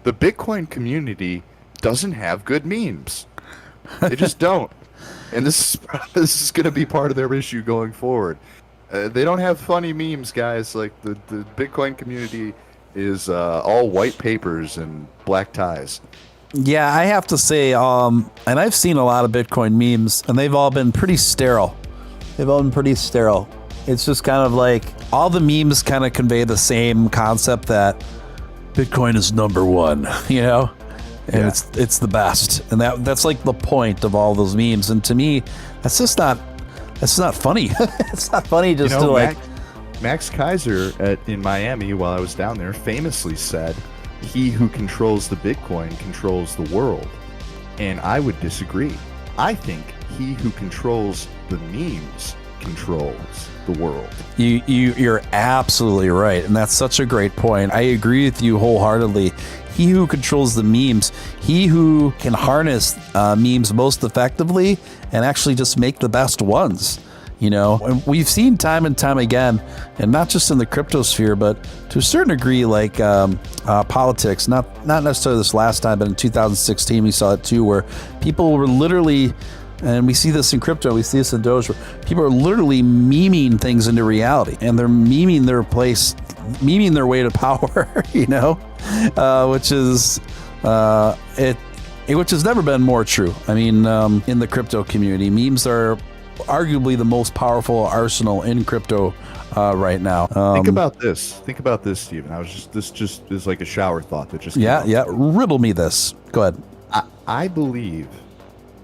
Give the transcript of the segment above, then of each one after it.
the Bitcoin community doesn't have good memes. They just don't. And this is going to be part of their issue going forward. They don't have funny memes, guys. Like the Bitcoin community is all white papers and black ties. Yeah, I have to say, and I've seen a lot of Bitcoin memes, and they've all been pretty sterile. It's just kind of like all the memes kind of convey the same concept that Bitcoin is number one, you know, and Yeah. it's the best, and that's like the point of all those memes. And to me, that's not funny. It's not funny just to like. Max Kaiser in Miami, while I was down there, famously said, "He who controls the Bitcoin controls the world," and I would disagree. I think he who controls the memes controls the world. You're absolutely right, and that's such a great point. I agree with you wholeheartedly. He who controls the memes, he who can harness memes most effectively and actually just make the best ones. You know, and we've seen time and time again, and not just in the crypto sphere, but to a certain degree, like politics, not necessarily this last time, but in 2016, we saw it too, where people were literally, and we see this in crypto, we see this in Doge, where people are literally memeing things into reality, and they're memeing their way to power, you know, which has never been more true. I mean, in the crypto community, memes are arguably the most powerful arsenal in crypto right now. Think about this, Steven. This just is like a shower thought that just riddle me this. Go ahead. I believe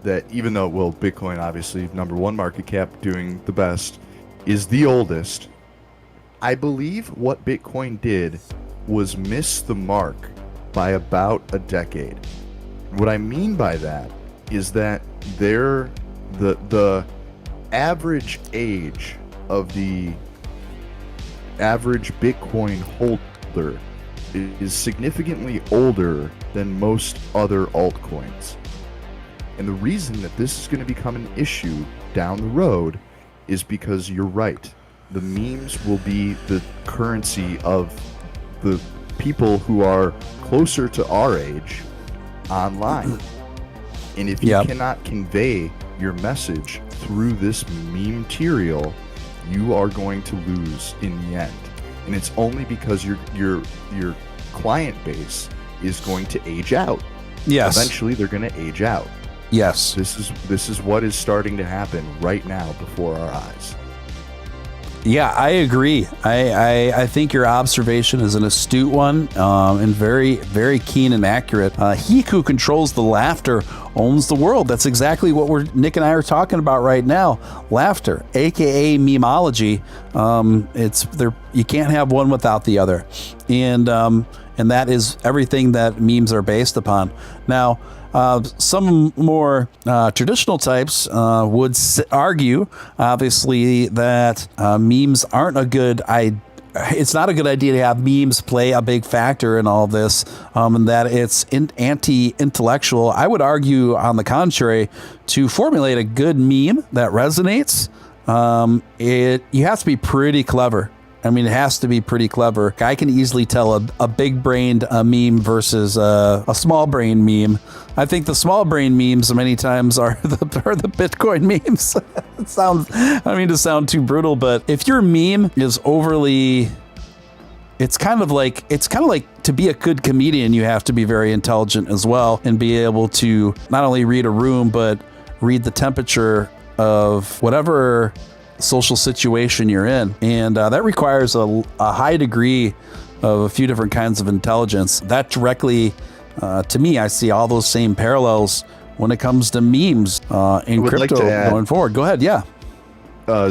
that even though, well, Bitcoin obviously number one market cap, doing the best, is the oldest. I believe what Bitcoin did was miss the mark by about a decade. What I mean by that is that the average age of the average Bitcoin holder is significantly older than most other altcoins. And the reason that this is going to become an issue down the road is because you're right. The memes will be the currency of the people who are closer to our age online. And if you cannot convey your message through this meme material, you are going to lose in the end. And it's only because your client base is going to age out. Yes. Eventually they're going to age out. Yes. This is what is starting to happen right now before our eyes. Yeah, I agree. I think your observation is an astute one, and very, very keen and accurate. He who controls the laughter owns the world. That's exactly what Nick and I are talking about right now. Laughter, aka Memeology. It's there. You can't have one without the other, and that is everything that memes are based upon. Now, some more traditional types would argue, obviously, that memes aren't a good idea. It's not a good idea to have memes play a big factor in all this, and that it's anti-intellectual. I would argue, on the contrary, to formulate a good meme that resonates, you have to be pretty clever. I mean, it has to be pretty clever. I can easily tell a big-brained meme versus a small-brained meme. I think the small-brained memes many times are the Bitcoin memes. To sound too brutal, but if your meme is overly, it's kind of like to be a good comedian, you have to be very intelligent as well and be able to not only read a room, but read the temperature of whatever social situation you're in, and that requires a high degree of a few different kinds of intelligence. That directly, to me, I see all those same parallels when it comes to memes in crypto going forward. Go ahead. Yeah.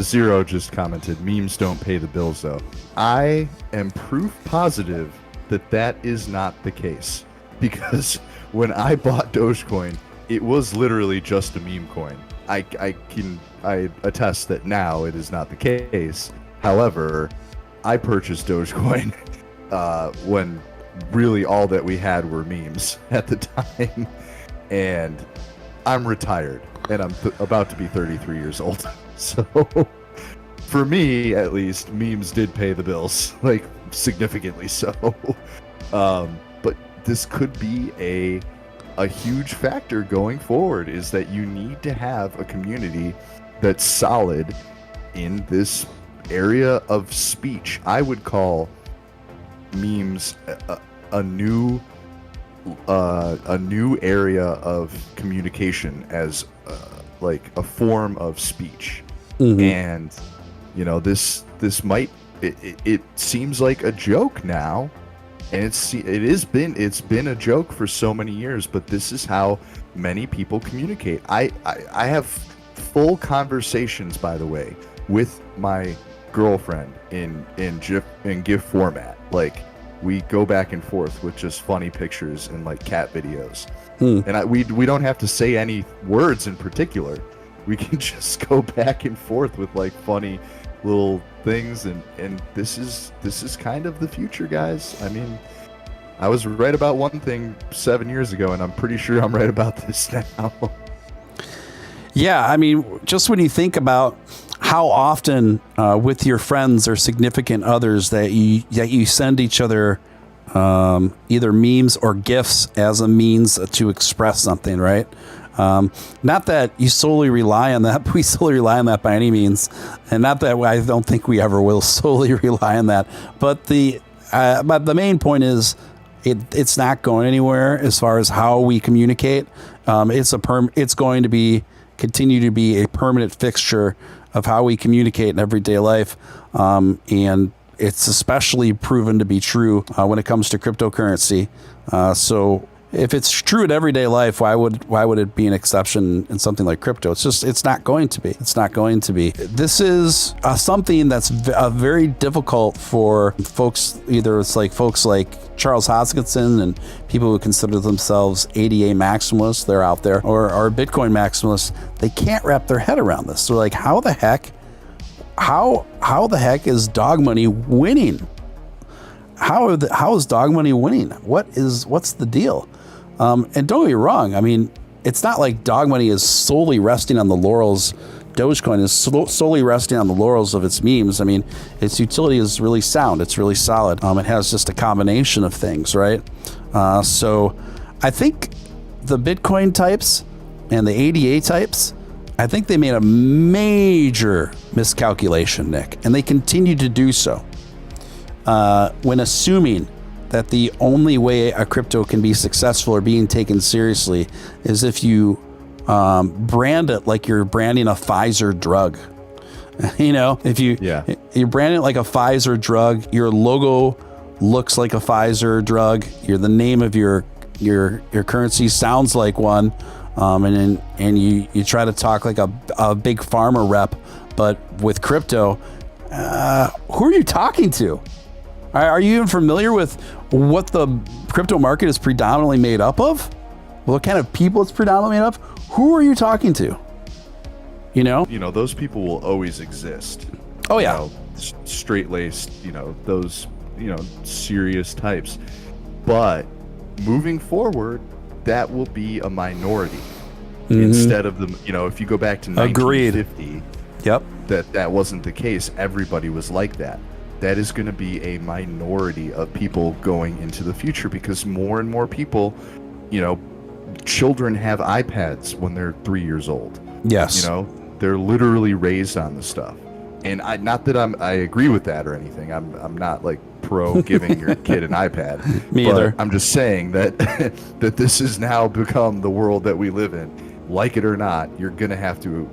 Zero just commented, memes don't pay the bills though. I am proof positive that is not the case, because when I bought Dogecoin, it was literally just a meme coin. I attest that now it is not the case. However, I purchased Dogecoin when really all that we had were memes at the time, and I'm retired, and I'm about to be 33 years old. So for me, at least, memes did pay the bills, like significantly so. But this could be a huge factor going forward, is that you need to have a community that's solid in this area of speech. I would call memes a new area of communication as like a form of speech. And this might it seems like a joke now, and it's been a joke for so many years, but this is how many people communicate. I have full conversations, by the way, with my girlfriend in GIF format. Like, we go back and forth with just funny pictures and like cat videos. And we don't have to say any words in particular. We can just go back and forth with like funny little things, and this is kind of the future, guys. I mean, I was right about one thing 7 years ago, and I'm pretty sure I'm right about this now. Yeah, I mean, just when you think about how often with your friends or significant others that you send each other either memes or GIFs as a means to express something, right? Not that you solely rely on that, but we solely rely on that by any means, and not that I don't think we ever will solely rely on that. But the main point is, it's not going anywhere as far as how we communicate. It's going to continue to be a permanent fixture of how we communicate in everyday life, and it's especially proven to be true when it comes to cryptocurrency. So if it's true in everyday life, why would it be an exception in something like crypto? It's not going to be. It's not going to be. This is something that's very difficult for folks. Either it's like folks like Charles Hoskinson and people who consider themselves ADA maximalists, they're out there, or Bitcoin maximalists. They can't wrap their head around this. They're like, how the heck is dog money winning? How is dog money winning? What's the deal? And don't get me wrong. I mean, it's not like dog money is solely resting on the laurels. Dogecoin is solely resting on the laurels of its memes. I mean, its utility is really sound. It's really solid. It has just a combination of things, right? So I think the Bitcoin types and the ADA types, I think they made a major miscalculation, Nick, and they continue to do so when assuming that the only way a crypto can be successful or being taken seriously is if you brand it like you're branding a Pfizer drug. If you brand it like a Pfizer drug, your logo looks like a Pfizer drug, the name of your currency sounds like one, and you try to talk like a big pharma rep, but with crypto, who are you talking to? Are you even familiar with what the crypto market is predominantly made up of? What kind of people it's predominantly made up? Who are you talking to? Those people will always exist. Oh yeah, straight-laced. Those serious types. But moving forward, that will be a minority instead of the. If you go back to 1950, yep, that wasn't the case. Everybody was like that. That is going to be a minority of people going into the future, because more and more people, children have iPads when they're 3 years old. Yes. They're literally raised on the stuff. And not that I agree with that or anything. I'm not like pro giving your kid an iPad. Me either. I'm just saying that that this has now become the world that we live in. Like it or not, you're going to have to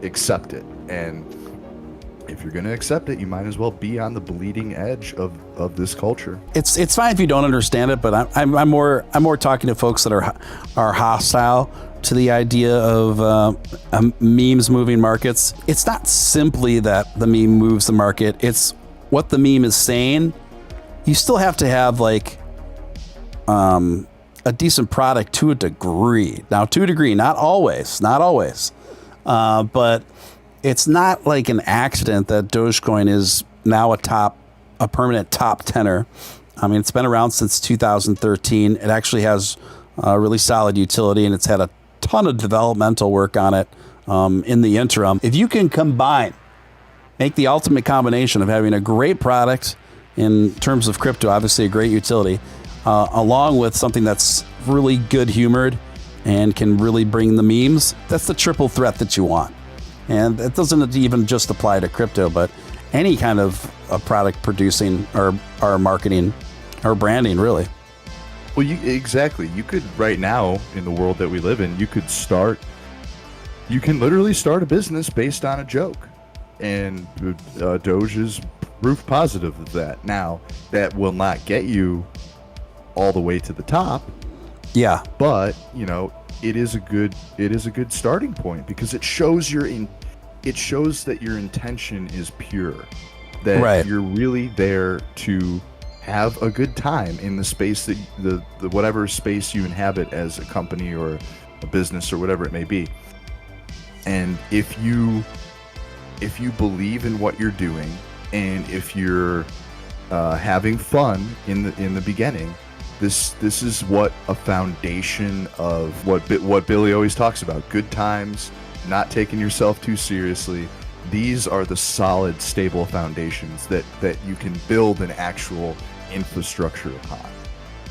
accept it. And if you're going to accept it, you might as well be on the bleeding edge of this culture. It's fine if you don't understand it, but I'm more talking to folks that are hostile to the idea of memes moving markets. It's not simply that the meme moves the market. It's what the meme is saying. You still have to have like a decent product to a degree. Now, to a degree, not always, but it's not like an accident that Dogecoin is now a permanent top tenor. I mean, it's been around since 2013. It actually has a really solid utility, and it's had a ton of developmental work on it in the interim. If you can make the ultimate combination of having a great product in terms of crypto, obviously a great utility, along with something that's really good humored and can really bring the memes. That's the triple threat that you want. And that doesn't even just apply to crypto, but any kind of a product producing or marketing or branding, really. Well, exactly. You could, right now in the world that we live in, you can literally start a business based on a joke. And Doge is proof positive of that. Now, that will not get you all the way to the top. Yeah. But, it is a good starting point, because it shows that your intention is pure. That you're really there to have a good time in the space that the whatever space you inhabit as a company or a business or whatever it may be. And if you believe in what you're doing, and if you're having fun in the beginning, this is what a foundation of what Billy always talks about: good times, not taking yourself too seriously. These are the solid, stable foundations that you can build an actual infrastructure upon.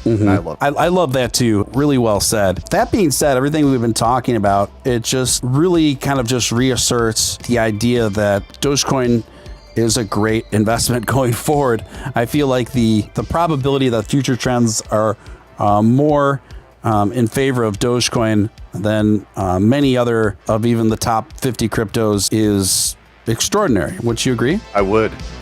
Mm-hmm. I love that too. Really well said. That being said, everything we've been talking about, it just really kind of just reasserts the idea that Dogecoin is a great investment going forward. I feel like the probability that future trends are more in favor of Dogecoin than many other of even the top 50 cryptos is extraordinary. Would you agree? I would.